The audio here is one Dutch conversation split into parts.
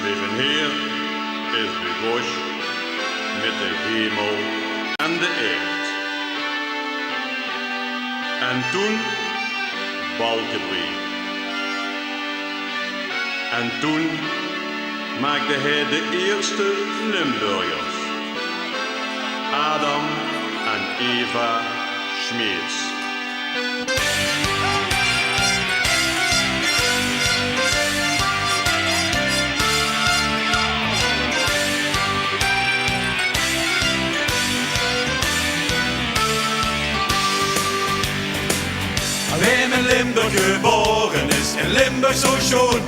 Leven Heer is begosh met de hemel en de aard. En toen Balkenbrief. En toen maakte hij de eerste Limburgers. Adam en Eva Schmeets. Wem in Limburg geboren is, in Limburg zo schoon.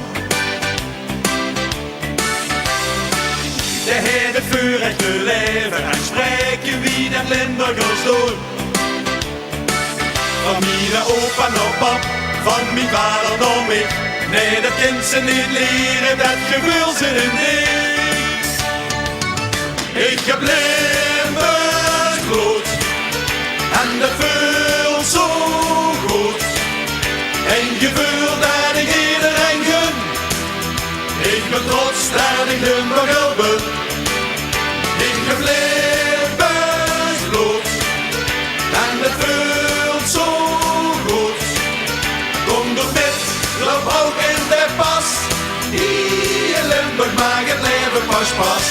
De heeft het vuurrecht te leven en spreken wie den Limburgers doen. Van mijn opa nog pap, van mijn vader nog mee. Nee, dat kind ze niet leren, dat gevoel ze niet. Ik heb Limburgs bloed en dat voelt zo goed. Een gevoel dat ik iedereen gun. Ik ben trots dat ik Limburger ben. Ik heb Limburgs bloed en dat voelt zo goed. Kom door met, loop ook in de pas. Hier in Limburg maakt het leven pas.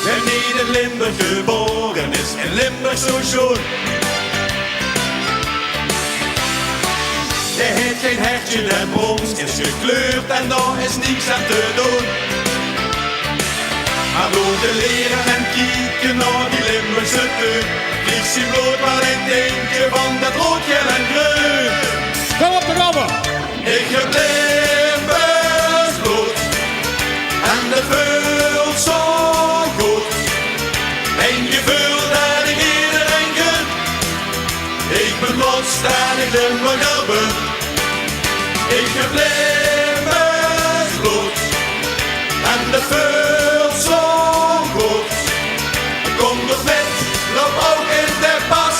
En niet in Limburg geboren is, in Limburg zo schoon. Hij heeft geen hertje, de brons is gekleurd en daar is niks aan te doen. Maar door te leren en kijken naar die Limburgse tuin, vliegt zijn bloed maar in het eentje van dat rood, geel en groen. Kom op de robben! Ik heb Limburgs bloed en dat voelt zo goed. Een gevoel dat ik iedereen gun. Ik ben trots dat ik Limburger ben. Ik heb Limburgs bloed en dat voelt zo goed. Kom door met, loop ook in de pas.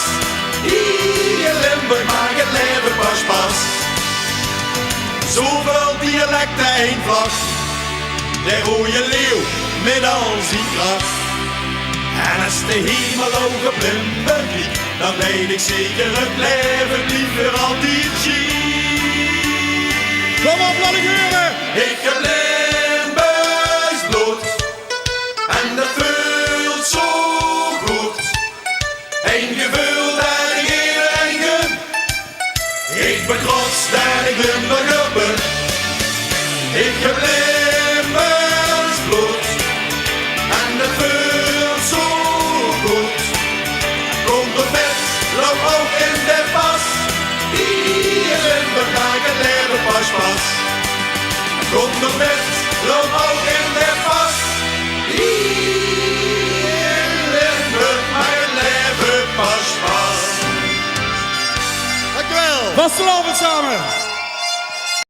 Hier in Limburg maakt het leven pas. Zoveel dialecten, één vlag. De rode leeuw met al zijn kracht. En als de hemel ook op Limburg liegt, dan weet ik zeker het leven liever altijd schiet. Kom op, laat ik horen! Ik heb Limburgs bloed en dat voelt zo goed. Een gevoel dat ik iedereen gun. Ik ben trots dat ik Limburger ben. Ik heb Limburgs bloed en dat voelt zo goed. Kom door vet, loop ook in de pas. Hier in Limburg maakt het leven pas. Kom door vet, loop ook in de pas. Hier in Limburg maakt het leven pas. Dankjewel! Vastelavond samen!